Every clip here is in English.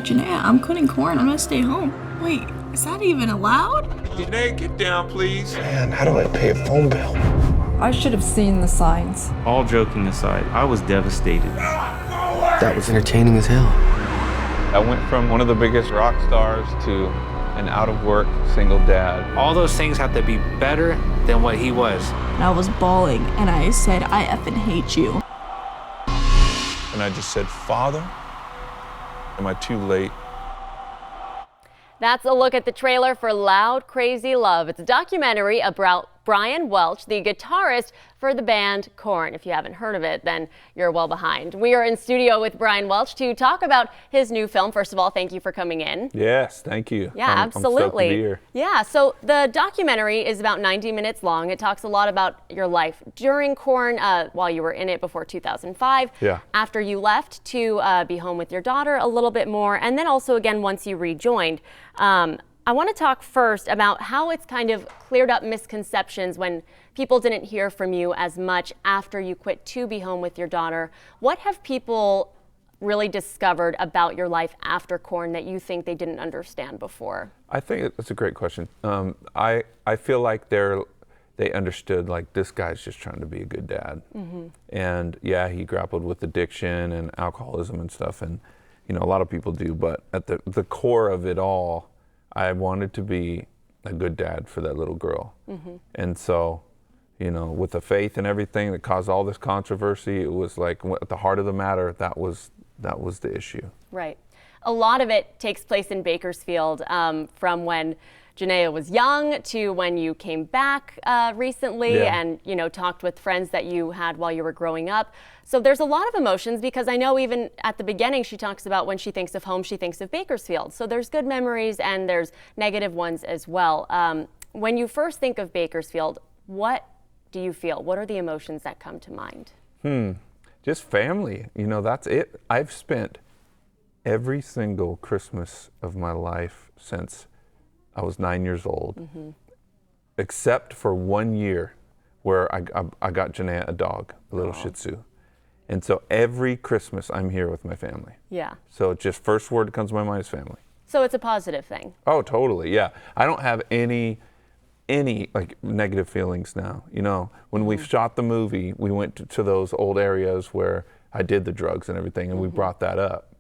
Janae, I'm quitting Korn. I'm gonna stay home. Wait, is that even allowed? Janae, get down, please. Man, how do I pay a phone bill? I should have seen the signs. All joking aside, I was devastated. That was entertaining as hell. I went from one of the biggest rock stars to an out-of-work single dad. All those things have to be better than what he was. And I was bawling, and I said, I effing hate you. And I just said, Father, am I too late? That's a look at the trailer for Loud, Crazy Love. It's a documentary about Brian Welch, the guitarist for the band Korn. If you haven't heard of it, then you're well behind. We are in studio with Brian Welch to talk about his new film. First of all, thank you for coming in. Yes, thank you. Yeah, absolutely. I'm stoked to be here. Yeah, so the documentary is about 90 minutes long. It talks a lot about your life during Korn, while you were in it before 2005. Yeah. After you left to be home with your daughter a little bit more, and then also again once you rejoined. I want to talk first about how it's kind of cleared up misconceptions when people didn't hear from you as much after you quit to be home with your daughter. What have people really discovered about your life after Korn that you think they didn't understand before? I think that's a great question. I feel like they understood, like, this guy's just trying to be a good dad. Mm-hmm. And yeah, he grappled with addiction and alcoholism and stuff, and you know, a lot of people do, but at the core of it all, I wanted to be a good dad for that little girl. Mm-hmm. And so, you know, with the faith and everything that caused all this controversy, it was like at the heart of the matter, that was the issue. Right. A lot of it takes place in Bakersfield, from when Janaea was young to when you came back recently, Yeah. and, you know, talked with friends that you had while you were growing up. So there's a lot of emotions, because I know even at the beginning she talks about when she thinks of home, she thinks of Bakersfield. So there's good memories and there's negative ones as well. When you first think of Bakersfield, what do you feel? What are the emotions that come to mind? Just family, you know, that's it. I've spent every single Christmas of my life since I was 9 years old, mm-hmm. except for 1 year where I got Janaea a dog, a little Shih Tzu. And so every Christmas I'm here with my family. Yeah. So just first word that comes to my mind is family. So it's a positive thing. Oh, totally, yeah. I don't have any like negative feelings now. You know, when we shot the movie, we went to those old areas where I did the drugs and everything, and we brought that up.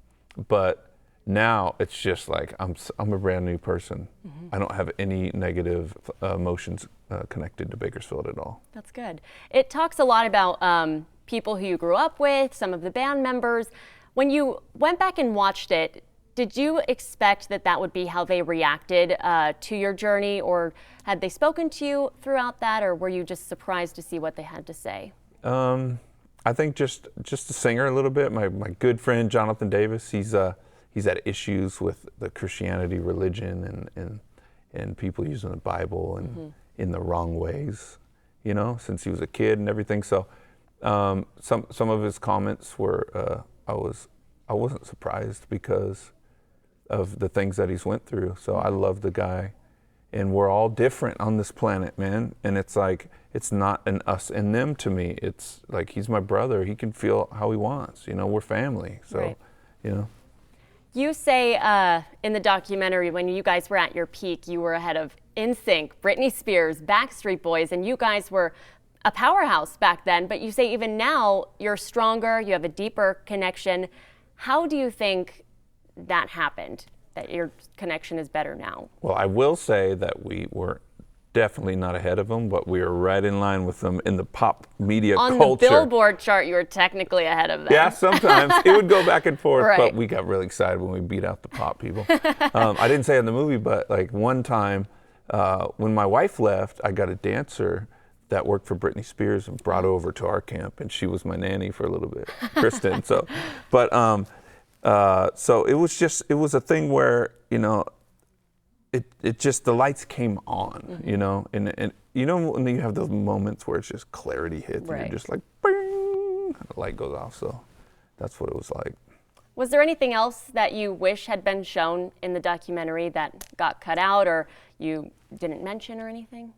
But now it's just like I'm a brand new person. Mm-hmm. I don't have any negative emotions connected to Bakersfield at all. That's good. It talks a lot about people who you grew up with, some of the band members. When you went back and watched it, did you expect that would be how they reacted to your journey, or had they spoken to you throughout that, or were you just surprised to see what they had to say? I think just the singer a little bit. My good friend Jonathan Davis, he's had issues with the Christianity religion and people using the Bible and in the wrong ways, you know, since he was a kid and everything. So some of his comments were I wasn't surprised because of the things that he's went through. So I love the guy, and we're all different on this planet, man. And it's like, it's not an us and them to me. It's like, he's my brother. He can feel how he wants. You know, we're family. So, right. You know. You say in the documentary, when you guys were at your peak, you were ahead of NSYNC, Britney Spears, Backstreet Boys, and you guys were a powerhouse back then. But you say even now you're stronger, you have a deeper connection. How do you think that happened, that your connection is better now? Well, I will say that we were definitely not ahead of them, but we were right in line with them in the pop media culture. On the Billboard chart, you were technically ahead of them. Yeah, sometimes. It would go back and forth, right. But we got really excited when we beat out the pop people. I didn't say it in the movie, but like one time when my wife left, I got a dancer that worked for Britney Spears and brought her over to our camp, and she was my nanny for a little bit, Kristen. So it was a thing where, you know, it just, the lights came on, you know, and you know when you have those moments where it's just clarity hits, right. And you're just like, bing, and the light goes off. So that's what it was like. Was there anything else that you wish had been shown in the documentary that got cut out or you didn't mention or anything?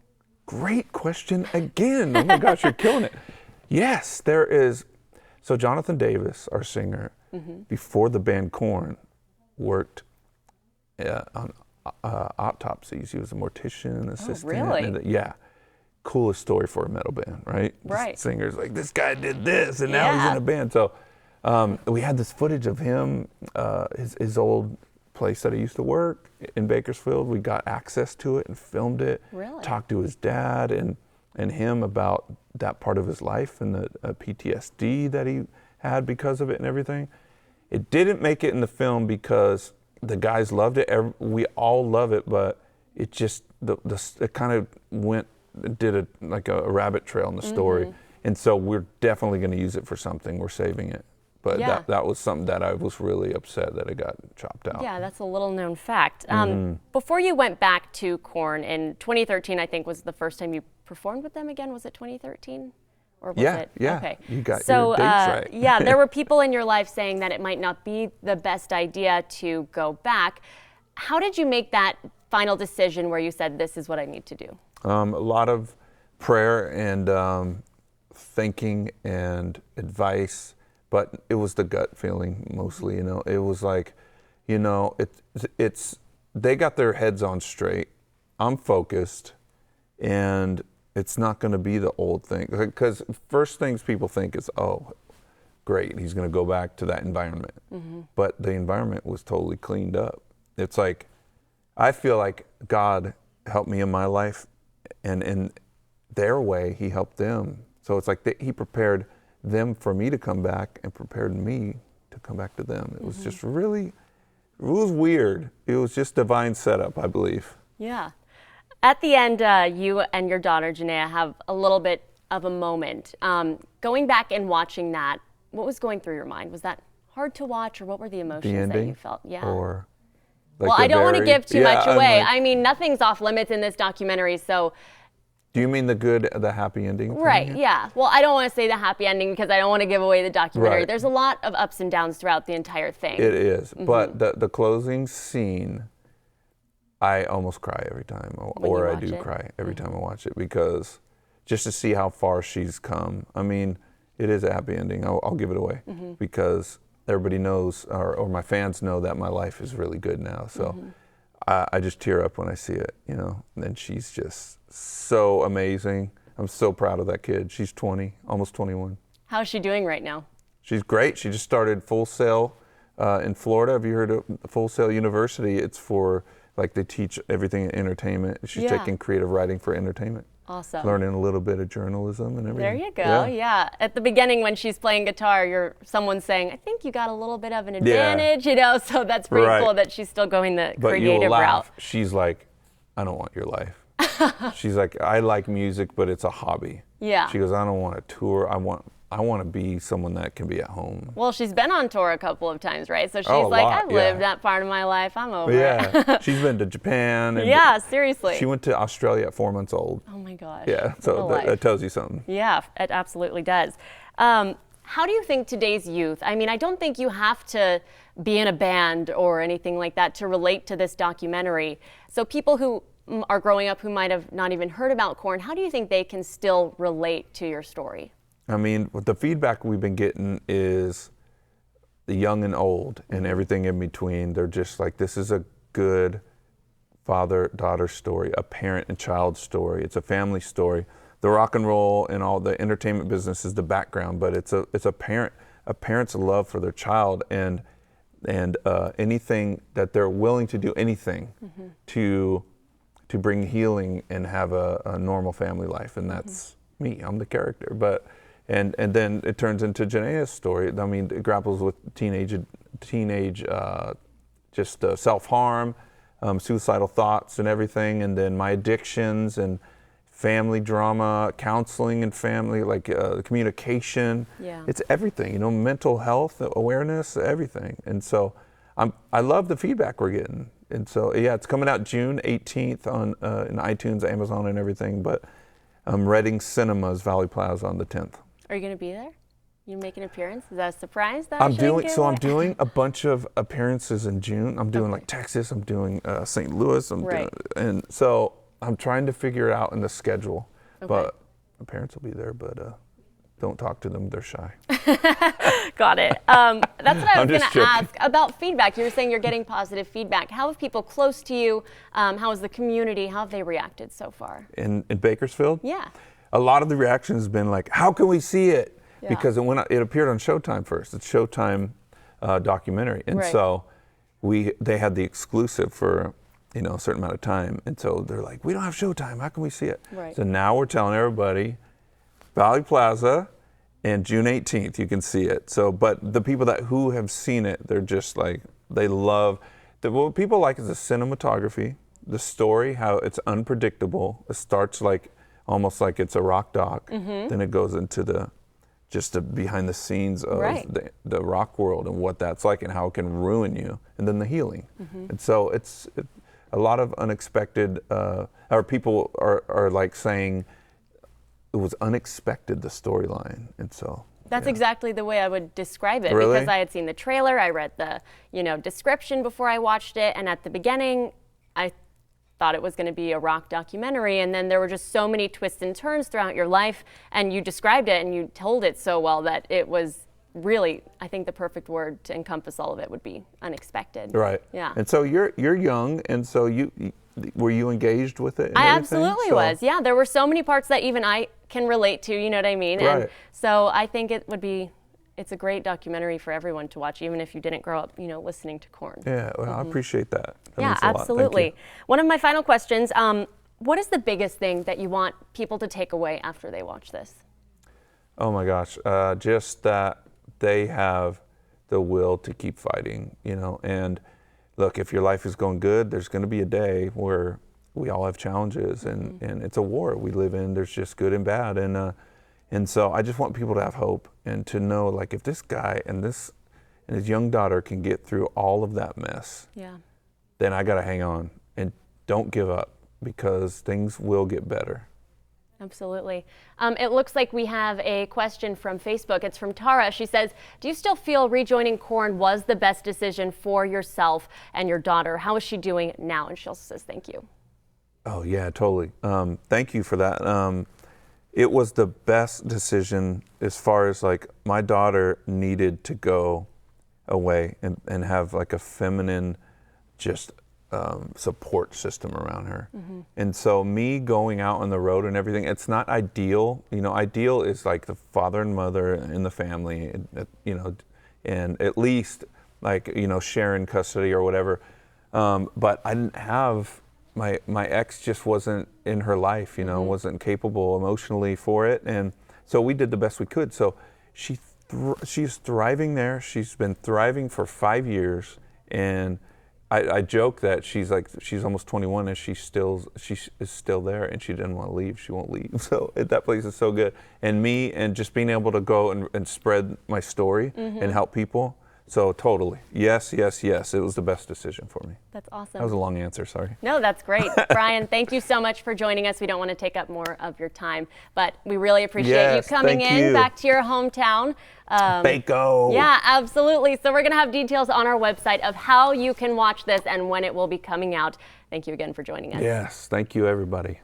Great question again. Oh my gosh, you're killing it. Yes, there is. So Jonathan Davis, our singer, before the band Korn, worked on autopsies. He was a mortician assistant. really? And, yeah. Coolest story for a metal band, right? Right. The singer's like, this guy did this, and now he's in a band. So we had this footage of him, his old place that he used to work in Bakersfield. We got access to it and filmed it. Really? Talked to his dad and him about that part of his life and the PTSD that he had because of it and everything. It didn't make it in the film because the guys loved it. We all love it, but it just it kind of did a rabbit trail in the story, and so we're definitely going to use it for something. We're saving it, but that was something that I was really upset that it got chopped out. Yeah, that's a little known fact. Before you went back to Korn in 2013, I think was the first time you performed with them again. Was it 2013? Or was it? Yeah. Okay. You got your dates right. Yeah, there were people in your life saying that it might not be the best idea to go back. How did you make that final decision where you said, this is what I need to do? A lot of prayer and thinking and advice, but it was the gut feeling mostly. It was like, it's they got their heads on straight. I'm focused, and it's not going to be the old thing. Because first things people think is, oh, great, he's going to go back to that environment. But the environment was totally cleaned up. It's like, I feel like God helped me in my life, and in their way, he helped them. So it's like he prepared them for me to come back and prepared me to come back to them. It was just really, it was weird. It was just divine setup, I believe. Yeah. At the end, you and your daughter, Janaea, have a little bit of a moment. Going back and watching that, what was going through your mind? Was that hard to watch, or what were the emotions that you felt? Yeah. Or well, I don't want to give too much away. I mean, nothing's off limits in this documentary, so. Do you mean the happy ending? Right, yeah. Well, I don't want to say the happy ending because I don't want to give away the documentary. Right. There's a lot of ups and downs throughout the entire thing. It is, but the closing scene, I almost cry every time, or I do cry every time I watch it, because just to see how far she's come. I mean, it is a happy ending. I'll give it away because everybody knows, or my fans know, that my life is really good now. So I just tear up when I see it, And she's just so amazing. I'm so proud of that kid. She's 20, almost 21. How's she doing right now? She's great. She just started Full Sail in Florida. Have you heard of Full Sail University? It's for, they teach everything in entertainment. She's taking creative writing for entertainment. Awesome. Learning a little bit of journalism and everything. There you go, yeah. At the beginning when she's playing guitar, someone's saying, I think you got a little bit of an advantage, so that's pretty cool that she's still going the creative route. She's like, I don't want your life. She's like, I like music, but it's a hobby. Yeah. She goes, I don't want to tour. I want to be someone that can be at home. Well, she's been on tour a couple of times, right? So she's I've lived that part of my life. I'm over it. She's been to Japan. And seriously. She went to Australia at 4 months old. Oh my gosh. Yeah, so that tells you something. Yeah, it absolutely does. How do you think today's youth, I mean, I don't think you have to be in a band or anything like that to relate to this documentary. So people who are growing up who might have not even heard about Korn, how do you think they can still relate to your story? I mean, the feedback we've been getting is the young and old and everything in between. They're just like, this is a good father-daughter story, a parent and child story. It's a family story. The rock and roll and all the entertainment business is the background, but it's a parent's love for their child and anything that they're willing to do, anything to bring healing and have a normal family life, and that's me. I'm the character, but. And then it turns into Janaea's story. I mean, it grapples with teenage self-harm, suicidal thoughts and everything, and then my addictions and family drama, counseling and family, communication. Yeah. It's everything, mental health, awareness, everything. And so I love the feedback we're getting. And so, it's coming out June 18th on in iTunes, Amazon, and everything, but Reading Cinemas, Valley Plaza on the 10th. Are you going to be there? You make an appearance? Is that a surprise? I'm doing a bunch of appearances in June. I'm doing Texas. I'm doing St. Louis. And so I'm trying to figure it out in the schedule. But my parents will be there. But don't talk to them. They're shy. Got it. That's what I was I'm going just to joking. ask about feedback. You were saying you're getting positive feedback. How have people close to you, how is the community, how have they reacted so far? In Bakersfield? Yeah. A lot of the reaction has been like, how can we see it? Yeah. Because it appeared on Showtime first. It's Showtime documentary. And Right. so they had the exclusive for a certain amount of time. And so they're like, we don't have Showtime. How can we see it? Right. So now we're telling everybody, Valley Plaza, and June 18th, you can see it. So, but the people who have seen it, they're just like, they love, what people like is the cinematography, the story, how it's unpredictable. It starts almost like it's a rock doc. Then it goes into the behind the scenes of Right. the rock world and what that's like and how it can ruin you, and then the healing. And so it's a lot of unexpected, or people are like saying it was unexpected, the storyline. And so That's exactly the way I would describe it. Really? Because I had seen the trailer, I read the description before I watched it, and at the beginning I thought it was going to be a rock documentary, and then there were just so many twists and turns throughout your life, and you described it and you told it so well that it was really, I think the perfect word to encompass all of it would be unexpected. Right. Yeah. And so you're young, and so were you engaged with it? And I everything? absolutely So- was. Yeah, there were so many parts that even I can relate to, you know what I mean? And Right. so I think it's a great documentary for everyone to watch, even if you didn't grow up, listening to Korn. Yeah, well, I appreciate that. That Yeah, means a lot. Thank absolutely. you. One of my final questions, what is the biggest thing that you want people to take away after they watch this? Oh my gosh, just that they have the will to keep fighting, and look, if your life is going good, there's going to be a day where we all have challenges, and it's a war we live in. There's just good and bad, and so I just want people to have hope and to know, like, if this guy and his young daughter can get through all of that mess, Yeah. then I got to hang on and don't give up, because things will get better. Absolutely. It looks like we have a question from Facebook. It's from Tara. She says, do you still feel rejoining Korn was the best decision for yourself and your daughter? How is she doing now? And she also says, thank you. Oh yeah, totally. Thank you for that. It was the best decision as far as, like, my daughter needed to go away and have like a feminine just support system around her. And so me going out on the road and everything, it's not ideal. Ideal is like the father and mother in the family, and at least like, sharing custody or whatever. But I didn't have, my ex just wasn't in her life, wasn't capable emotionally for it. And so we did the best we could. So she's thriving there. She's been thriving for 5 years. And I joke that she's almost 21 and she is still there, and she didn't want to leave. She won't leave. So that place is so good. And me, and just being able to go and spread my story and help people. So totally, yes. It was the best decision for me. That's awesome. That was a long answer, sorry. No, that's great. Brian, thank you so much for joining us. We don't want to take up more of your time, but we really appreciate you Yes, coming thank in you. back to your hometown. Baco. Yeah, absolutely. So we're going to have details on our website of how you can watch this and when it will be coming out. Thank you again for joining us. Yes, thank you, everybody.